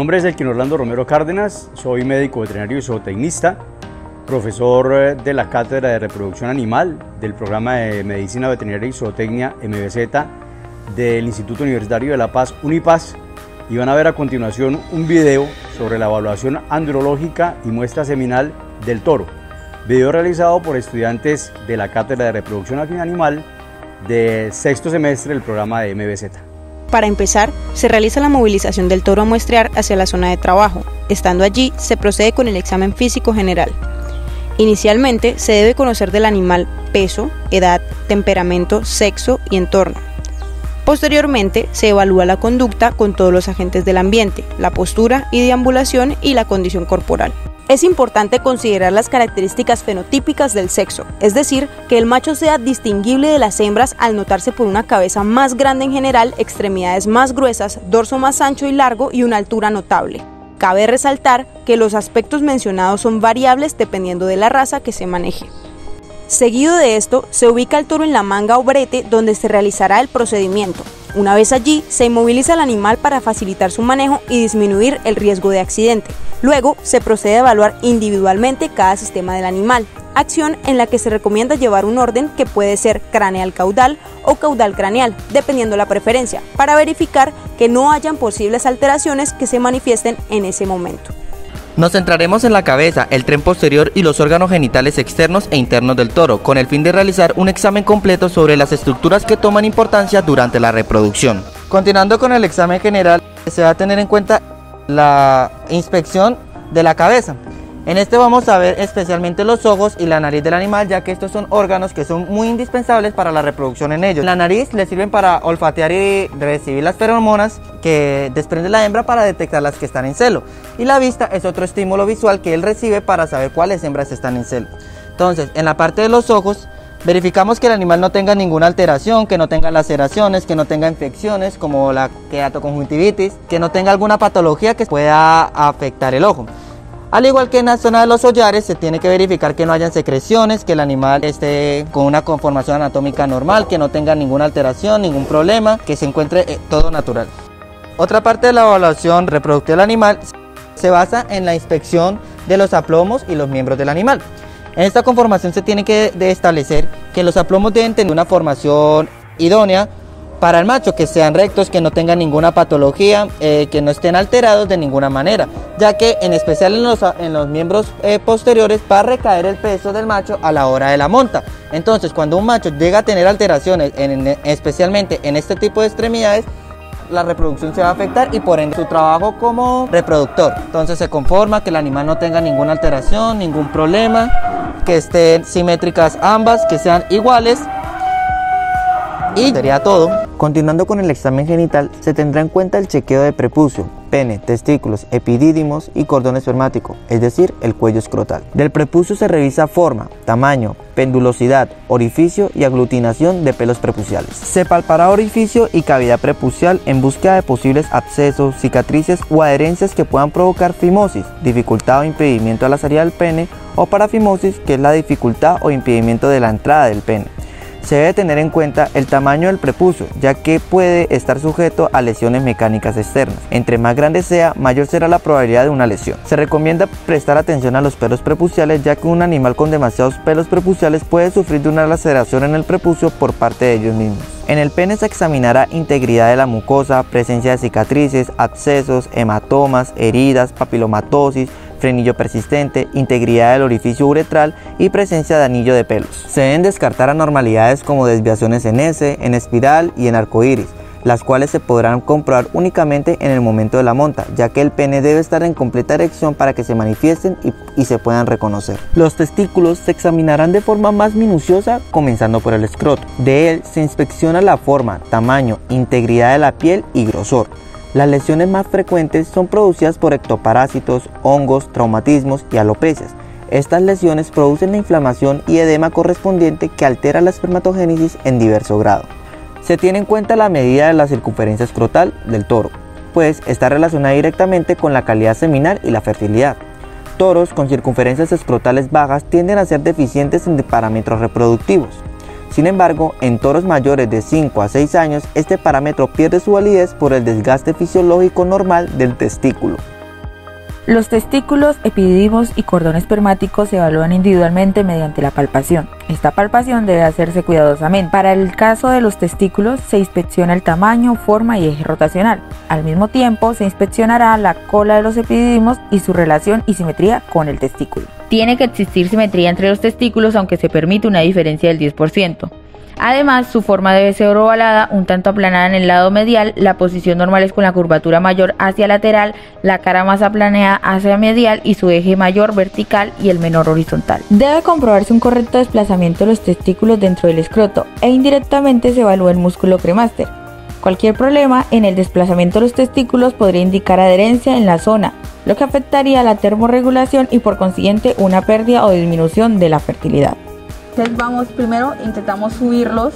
nombre es Elkin Orlando Romero Cárdenas, soy médico veterinario y zootecnista, profesor de la Cátedra de Reproducción Animal del Programa de Medicina Veterinaria y Zootecnia MVZ del Instituto Universitario de La Paz, Unipaz, y van a ver a continuación un video sobre la evaluación andrológica y muestra seminal del toro, video realizado por estudiantes de la Cátedra de Reproducción Animal de sexto semestre del programa de MVZ. Para empezar, se realiza la movilización del toro a muestrear hacia la zona de trabajo. Estando allí, se procede con el examen físico general. Inicialmente, se debe conocer del animal peso, edad, temperamento, sexo y entorno. Posteriormente, se evalúa la conducta con todos los agentes del ambiente, la postura y deambulación y la condición corporal. Es importante considerar las características fenotípicas del sexo, es decir, que el macho sea distinguible de las hembras al notarse por una cabeza más grande en general, extremidades más gruesas, dorso más ancho y largo y una altura notable. Cabe resaltar que los aspectos mencionados son variables dependiendo de la raza que se maneje. Seguido de esto, se ubica el toro en la manga o brete donde se realizará el procedimiento. Una vez allí, se inmoviliza al animal para facilitar su manejo y disminuir el riesgo de accidente. Luego, se procede a evaluar individualmente cada sistema del animal, acción en la que se recomienda llevar un orden que puede ser craneal-caudal o caudal-craneal, dependiendo la preferencia, para verificar que no hayan posibles alteraciones que se manifiesten en ese momento. Nos centraremos en la cabeza, el tren posterior y los órganos genitales externos e internos del toro, con el fin de realizar un examen completo sobre las estructuras que toman importancia durante la reproducción. Continuando con el examen general, se va a tener en cuenta la inspección de la cabeza. En este vamos a ver especialmente los ojos y la nariz del animal, ya que estos son órganos que son muy indispensables para la reproducción en ellos. La nariz le sirven para olfatear y recibir las feromonas que desprende la hembra para detectar las que están en celo. Y la vista es otro estímulo visual que él recibe para saber cuáles hembras están en celo. Entonces, en la parte de los ojos, verificamos que el animal no tenga ninguna alteración, que no tenga laceraciones, que no tenga infecciones como la queratoconjuntivitis, que no tenga alguna patología que pueda afectar el ojo. Al igual que en la zona de los hollares, se tiene que verificar que no hayan secreciones, que el animal esté con una conformación anatómica normal, que no tenga ninguna alteración, ningún problema, que se encuentre todo natural. Otra parte de la evaluación reproductiva del animal se basa en la inspección de los aplomos y los miembros del animal. En esta conformación se tiene que establecer que los aplomos deben tener una formación idónea para el macho, que sean rectos, que no tengan ninguna patología, que no estén alterados de ninguna manera, ya que en especial en los miembros posteriores va a recaer el peso del macho a la hora de la monta. Entonces, cuando un macho llega a tener alteraciones, especialmente en este tipo de extremidades, la reproducción se va a afectar y por ende su trabajo como reproductor. Entonces se conforma que el animal no tenga ninguna alteración, ningún problema, que estén simétricas ambas, que sean iguales. Y sería todo. Continuando con el examen genital, se tendrá en cuenta el chequeo de prepucio, pene, testículos, epidídimos y cordón espermático, es decir, el cuello escrotal. Del prepucio se revisa forma, tamaño, pendulosidad, orificio y aglutinación de pelos prepuciales. Se palpará orificio y cavidad prepucial en búsqueda de posibles abscesos, cicatrices o adherencias que puedan provocar fimosis, dificultad o impedimento a la salida del pene, o parafimosis, que es la dificultad o impedimento de la entrada del pene. Se debe tener en cuenta el tamaño del prepucio, ya que puede estar sujeto a lesiones mecánicas externas. Entre más grande sea, mayor será la probabilidad de una lesión. Se recomienda prestar atención a los pelos prepuciales, ya que un animal con demasiados pelos prepuciales puede sufrir de una laceración en el prepucio por parte de ellos mismos. En el pene se examinará integridad de la mucosa, presencia de cicatrices, abscesos, hematomas, heridas, papilomatosis, frenillo persistente, integridad del orificio uretral y presencia de anillo de pelos. Se deben descartar anormalidades como desviaciones en S, en espiral y en arcoíris, las cuales se podrán comprobar únicamente en el momento de la monta, ya que el pene debe estar en completa erección para que se manifiesten y se puedan reconocer. Los testículos se examinarán de forma más minuciosa, comenzando por el escroto. De él se inspecciona la forma, tamaño, integridad de la piel y grosor. Las lesiones más frecuentes son producidas por ectoparásitos, hongos, traumatismos y alopecias. Estas lesiones producen la inflamación y edema correspondiente que altera la espermatogénesis en diverso grado. Se tiene en cuenta la medida de la circunferencia escrotal del toro, pues está relacionada directamente con la calidad seminal y la fertilidad. Toros con circunferencias escrotales bajas tienden a ser deficientes en parámetros reproductivos. Sin embargo, en toros mayores de 5 a 6 años, este parámetro pierde su validez por el desgaste fisiológico normal del testículo. Los testículos, epididimos y cordón espermático se evalúan individualmente mediante la palpación. Esta palpación debe hacerse cuidadosamente. Para el caso de los testículos se inspecciona el tamaño, forma y eje rotacional. Al mismo tiempo se inspeccionará la cola de los epididimos y su relación y simetría con el testículo. Tiene que existir simetría entre los testículos, aunque se permite una diferencia del 10%. Además, su forma debe ser ovalada, un tanto aplanada en el lado medial, la posición normal es con la curvatura mayor hacia lateral, la cara más aplanada hacia medial y su eje mayor vertical y el menor horizontal. Debe comprobarse un correcto desplazamiento de los testículos dentro del escroto e indirectamente se evalúa el músculo cremaster. Cualquier problema en el desplazamiento de los testículos podría indicar adherencia en la zona, lo que afectaría la termorregulación y por consiguiente una pérdida o disminución de la fertilidad. Entonces primero intentamos subirlos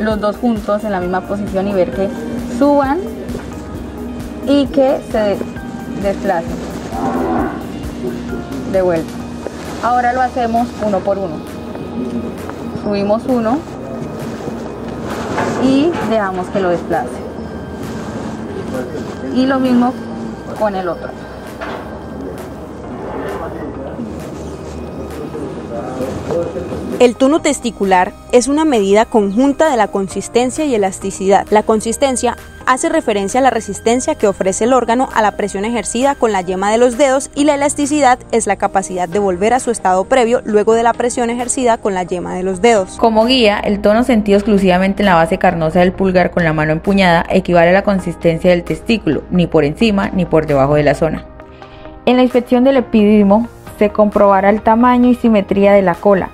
los dos juntos en la misma posición y ver que suban y que se desplacen de vuelta. Ahora lo hacemos uno por uno. Subimos uno y dejamos que lo desplace. Y lo mismo con el otro. El tono testicular es una medida conjunta de la consistencia y elasticidad. La consistencia hace referencia a la resistencia que ofrece el órgano a la presión ejercida con la yema de los dedos y la elasticidad es la capacidad de volver a su estado previo luego de la presión ejercida con la yema de los dedos. Como guía, el tono sentido exclusivamente en la base carnosa del pulgar con la mano empuñada equivale a la consistencia del testículo, ni por encima ni por debajo de la zona. En la inspección del epididimo se comprobará el tamaño y simetría de la cola.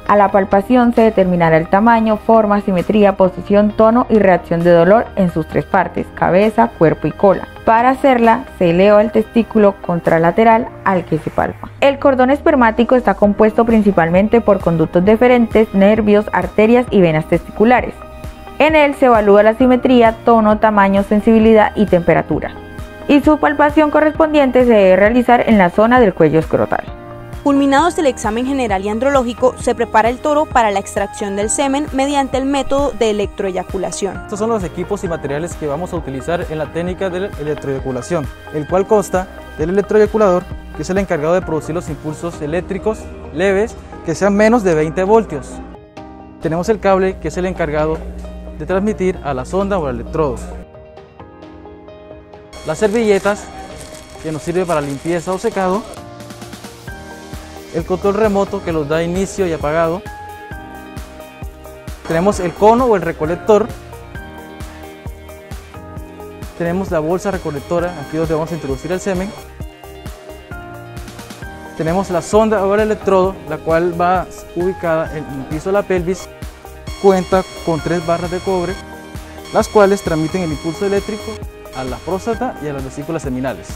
A la palpación se determinará el tamaño, forma, simetría, posición, tono y reacción de dolor en sus tres partes, cabeza, cuerpo y cola. Para hacerla, se eleva el testículo contralateral al que se palpa. El cordón espermático está compuesto principalmente por conductos deferentes, nervios, arterias y venas testiculares. En él se evalúa la simetría, tono, tamaño, sensibilidad y temperatura. Y su palpación correspondiente se debe realizar en la zona del cuello escrotal. Culminados el examen general y andrológico, se prepara el toro para la extracción del semen mediante el método de electroeyaculación. Estos son los equipos y materiales que vamos a utilizar en la técnica de la electroeyaculación, el cual consta del electroeyaculador, que es el encargado de producir los impulsos eléctricos leves que sean menos de 20 voltios. Tenemos el cable, que es el encargado de transmitir a la sonda o al electrodo. Las servilletas, que nos sirve para limpieza o secado. El control remoto, que los da inicio y apagado. Tenemos el cono o el recolector. Tenemos la bolsa recolectora, aquí donde vamos a introducir el semen. Tenemos la sonda o el electrodo, la cual va ubicada en el piso de la pelvis. Cuenta con 3 barras de cobre, las cuales transmiten el impulso eléctrico a la próstata y a las vesículas seminales.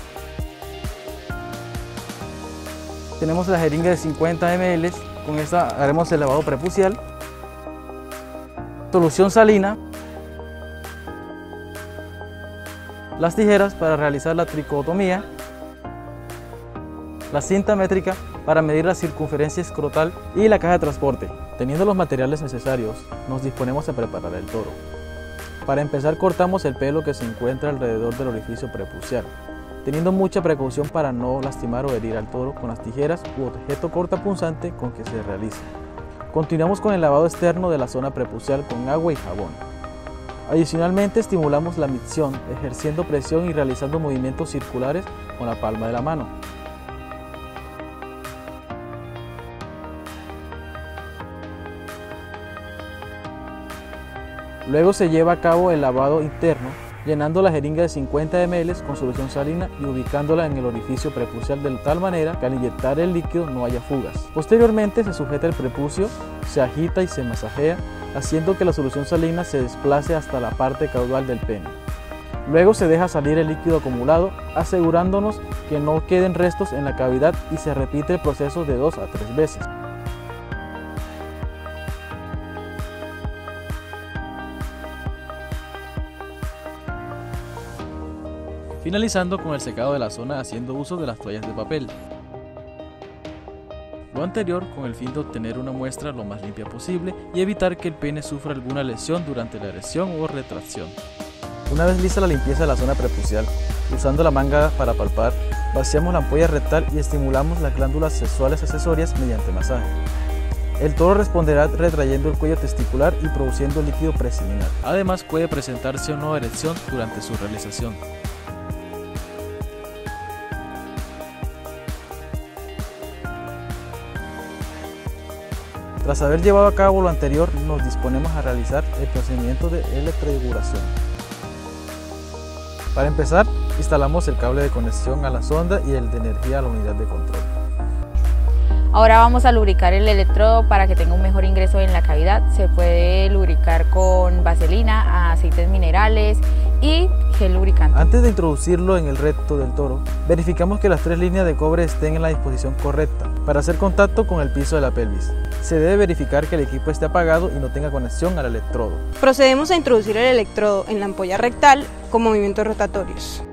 Tenemos la jeringa de 50 ml, con esta haremos el lavado prepucial. Solución salina. Las tijeras para realizar la tricotomía. La cinta métrica para medir la circunferencia escrotal y la caja de transporte. Teniendo los materiales necesarios, nos disponemos a preparar el toro. Para empezar, cortamos el pelo que se encuentra alrededor del orificio prepucial, teniendo mucha precaución para no lastimar o herir al toro con las tijeras u objeto cortapunzante con que se realice. Continuamos con el lavado externo de la zona prepucial con agua y jabón. Adicionalmente, estimulamos la micción, ejerciendo presión y realizando movimientos circulares con la palma de la mano. Luego se lleva a cabo el lavado interno, llenando la jeringa de 50 ml con solución salina y ubicándola en el orificio prepucial de tal manera que al inyectar el líquido no haya fugas. Posteriormente se sujeta el prepucio, se agita y se masajea, haciendo que la solución salina se desplace hasta la parte caudal del pene. Luego se deja salir el líquido acumulado, asegurándonos que no queden restos en la cavidad y se repite el proceso de 2 a 3 veces. Finalizando con el secado de la zona haciendo uso de las toallas de papel. Lo anterior con el fin de obtener una muestra lo más limpia posible y evitar que el pene sufra alguna lesión durante la erección o retracción. Una vez lista la limpieza de la zona prepucial, usando la manga para palpar, vaciamos la ampolla rectal y estimulamos las glándulas sexuales accesorias mediante masaje. El toro responderá retrayendo el cuello testicular y produciendo líquido preseminal. Además, puede presentarse una erección durante su realización. Tras haber llevado a cabo lo anterior, nos disponemos a realizar el procedimiento de electroyugulación. Para empezar, instalamos el cable de conexión a la sonda y el de energía a la unidad de control. Ahora vamos a lubricar el electrodo para que tenga un mejor ingreso en la cavidad. Se puede lubricar con vaselina, aceites minerales y gel lubricante. Antes de introducirlo en el recto del toro, verificamos que las 3 líneas de cobre estén en la disposición correcta para hacer contacto con el piso de la pelvis. Se debe verificar que el equipo esté apagado y no tenga conexión al electrodo. Procedemos a introducir el electrodo en la ampolla rectal con movimientos rotatorios.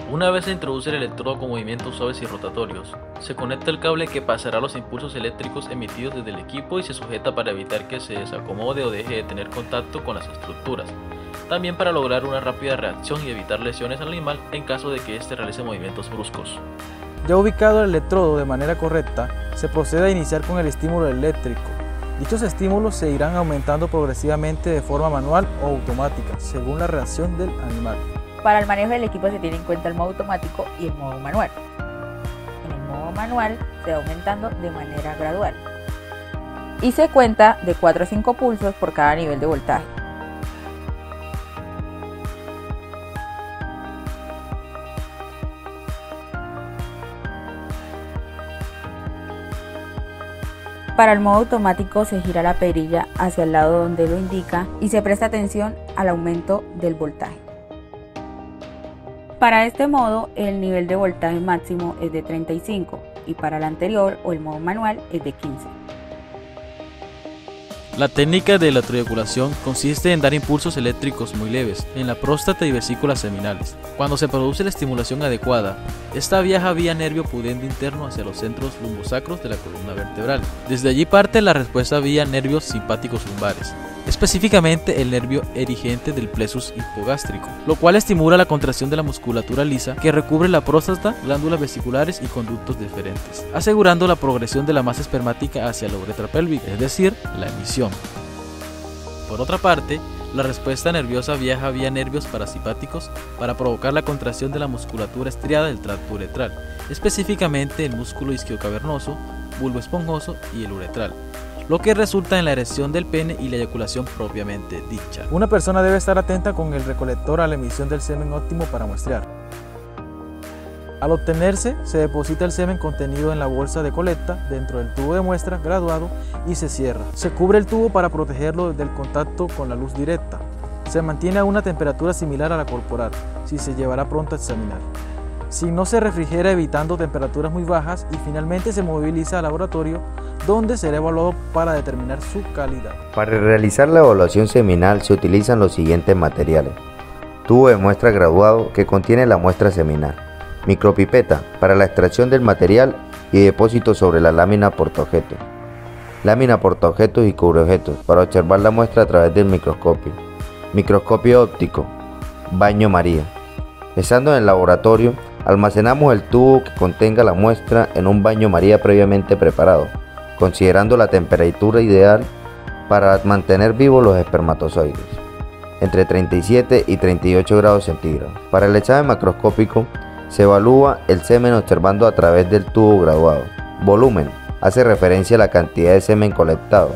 Una vez se introduce el electrodo con movimientos suaves y rotatorios, se conecta el cable que pasará los impulsos eléctricos emitidos desde el equipo y se sujeta para evitar que se desacomode o deje de tener contacto con las estructuras. También para lograr una rápida reacción y evitar lesiones al animal en caso de que éste realice movimientos bruscos. Ya ubicado el electrodo de manera correcta, se procede a iniciar con el estímulo eléctrico. Dichos estímulos se irán aumentando progresivamente de forma manual o automática, según la reacción del animal. Para el manejo del equipo se tiene en cuenta el modo automático y el modo manual. En el modo manual se va aumentando de manera gradual y se cuenta de 4 a 5 pulsos por cada nivel de voltaje. Para el modo automático se gira la perilla hacia el lado donde lo indica y se presta atención al aumento del voltaje. Para este modo el nivel de voltaje máximo es de 35 y para el anterior o el modo manual es de 15. La técnica de electroyugulación consiste en dar impulsos eléctricos muy leves en la próstata y vesículas seminales. Cuando se produce la estimulación adecuada, esta viaja vía nervio pudendo interno hacia los centros lumbosacros de la columna vertebral. Desde allí parte la respuesta vía nervios simpáticos lumbares, específicamente el nervio erigente del plexus hipogástrico, lo cual estimula la contracción de la musculatura lisa que recubre la próstata, glándulas vesiculares y conductos deferentes, asegurando la progresión de la masa espermática hacia la uretra pélvica, es decir, la emisión. Por otra parte, la respuesta nerviosa viaja vía nervios parasimpáticos para provocar la contracción de la musculatura estriada del tracto uretral, específicamente el músculo isquiocavernoso, bulbo esponjoso y el uretral, lo que resulta en la erección del pene y la eyaculación propiamente dicha. Una persona debe estar atenta con el recolector a la emisión del semen óptimo para muestrear. Al obtenerse, se deposita el semen contenido en la bolsa de colecta dentro del tubo de muestra graduado y se cierra. Se cubre el tubo para protegerlo del contacto con la luz directa. Se mantiene a una temperatura similar a la corporal, si se llevará pronto a examinar. Si no se refrigera evitando temperaturas muy bajas y finalmente se moviliza al laboratorio donde será evaluado para determinar su calidad. Para realizar la evaluación seminal se utilizan los siguientes materiales: tubo de muestra graduado que contiene la muestra seminal, micropipeta para la extracción del material y depósito sobre la lámina portaobjetos, lámina portaobjetos y cubreobjetos para observar la muestra a través del microscopio, microscopio óptico, baño María. Estando en el laboratorio, almacenamos el tubo que contenga la muestra en un baño María previamente preparado, considerando la temperatura ideal para mantener vivos los espermatozoides, entre 37 y 38 grados centígrados. Para el examen macroscópico, se evalúa el semen observando a través del tubo graduado. Volumen hace referencia a la cantidad de semen colectado.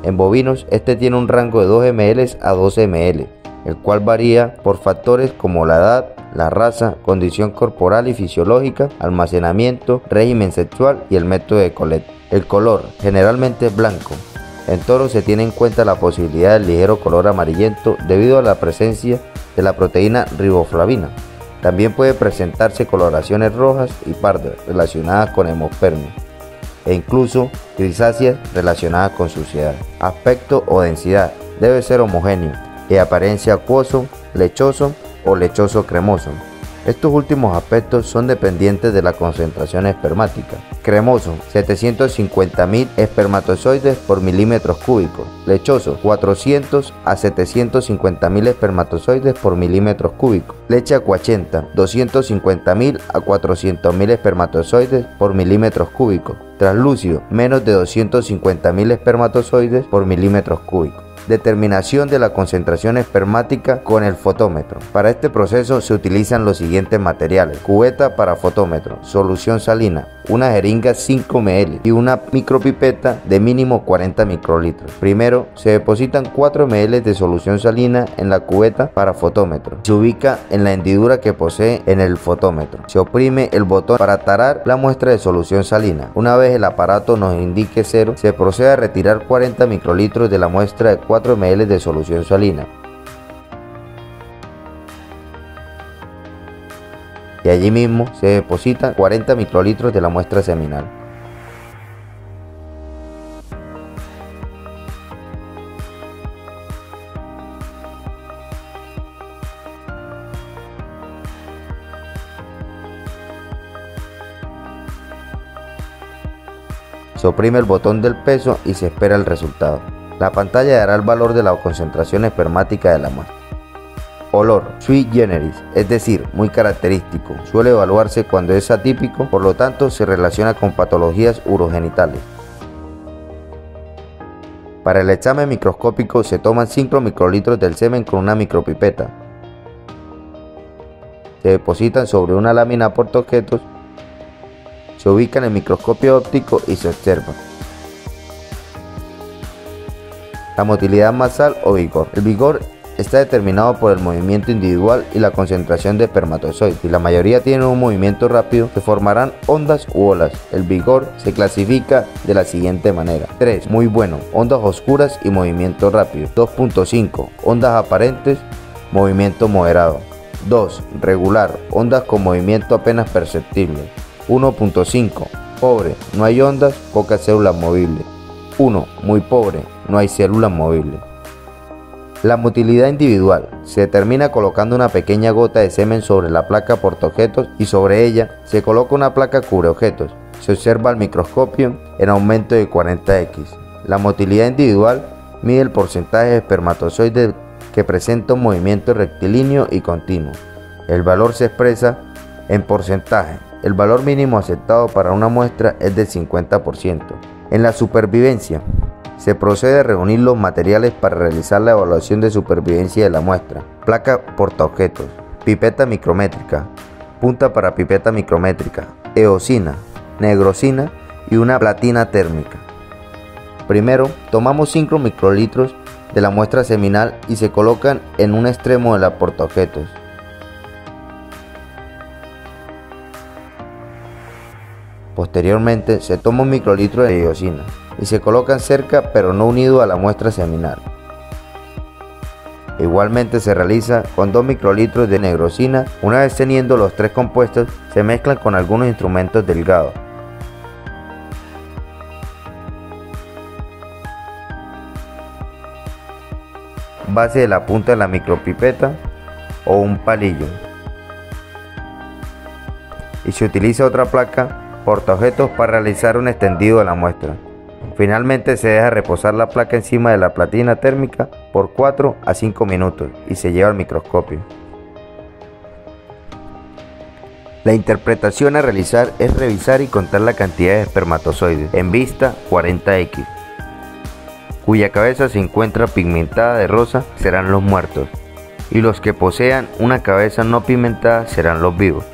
En bovinos, este tiene un rango de 2 ml a 12 ml, el cual varía por factores como la edad, la raza, condición corporal y fisiológica, almacenamiento, régimen sexual y el método de colecta. El color generalmente es blanco. En toros se tiene en cuenta la posibilidad del ligero color amarillento debido a la presencia de la proteína riboflavina. También puede presentarse coloraciones rojas y pardas relacionadas con hemospermia e incluso grisáceas relacionadas con suciedad. Aspecto o densidad debe ser homogéneo y apariencia acuoso, lechoso o lechoso cremoso. Estos últimos aspectos son dependientes de la concentración espermática. Cremoso, 750.000 espermatozoides por milímetros cúbicos. Lechoso, 400 a 750.000 espermatozoides por milímetros cúbicos. Leche acuachenta, 250.000 a 400.000 espermatozoides por milímetros cúbicos. Translúcido, menos de 250.000 espermatozoides por milímetros cúbicos. Determinación de la concentración espermática con el fotómetro. Para este proceso se utilizan los siguientes materiales: cubeta para fotómetro, solución salina, una jeringa 5 ml y una micropipeta de mínimo 40 microlitros. Primero, se depositan 4 ml de solución salina en la cubeta para fotómetro. Se ubica en la hendidura que posee en el fotómetro. Se oprime el botón para tarar la muestra de solución salina. Una vez el aparato nos indique 0, se procede a retirar 40 microlitros de la muestra de 4 ml de solución salina. Y allí mismo se depositan 40 microlitros de la muestra seminal. Se oprime el botón del peso y se espera el resultado. La pantalla dará el valor de la concentración espermática de la muestra. Olor, sui generis, es decir, muy característico. Suele evaluarse cuando es atípico, por lo tanto se relaciona con patologías urogenitales. Para el examen microscópico se toman 5 microlitros del semen con una micropipeta. Se depositan sobre una lámina portaobjetos, se ubican en el microscopio óptico y se observan. La motilidad basal o vigor. El vigor está determinado por el movimiento individual y la concentración de espermatozoides. Si la mayoría tienen un movimiento rápido, se formarán ondas u olas. El vigor se clasifica de la siguiente manera: 3, muy bueno, ondas oscuras y movimiento rápido. 2.5, ondas aparentes, movimiento moderado. 2, regular, ondas con movimiento apenas perceptible. 1.5, pobre, no hay ondas, pocas células movibles. 1, muy pobre, no hay células movibles. La motilidad individual se determina colocando una pequeña gota de semen sobre la placa portaobjetos y sobre ella se coloca una placa cubreobjetos. Se observa al microscopio en aumento de 40x. La motilidad individual mide el porcentaje de espermatozoides que presenta un movimiento rectilíneo y continuo. El valor se expresa en porcentaje. El valor mínimo aceptado para una muestra es del 50%. En la supervivencia, se procede a reunir los materiales para realizar la evaluación de supervivencia de la muestra: placa portaobjetos, pipeta micrométrica, punta para pipeta micrométrica, eosina, negrosina y una platina térmica. Primero, tomamos 5 microlitros de la muestra seminal y se colocan en un extremo de la portaobjetos. Posteriormente se toma un microlitro de eosina y se colocan cerca pero no unido a la muestra seminal. Igualmente se realiza con 2 microlitros de negrosina. Una vez teniendo los 3 compuestos, se mezclan con algunos instrumentos delgados. Base de la punta de la micropipeta o un palillo. Y se utiliza otra placa portaobjetos para realizar un extendido de la muestra. Finalmente se deja reposar la placa encima de la platina térmica por 4 a 5 minutos y se lleva al microscopio. La interpretación a realizar es revisar y contar la cantidad de espermatozoides en vista 40x, cuya cabeza se encuentra pigmentada de rosa serán los muertos y los que posean una cabeza no pigmentada serán los vivos.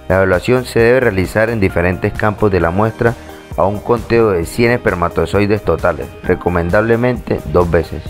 La evaluación se debe realizar en diferentes campos de la muestra a un conteo de 100 espermatozoides totales, recomendablemente 2 veces.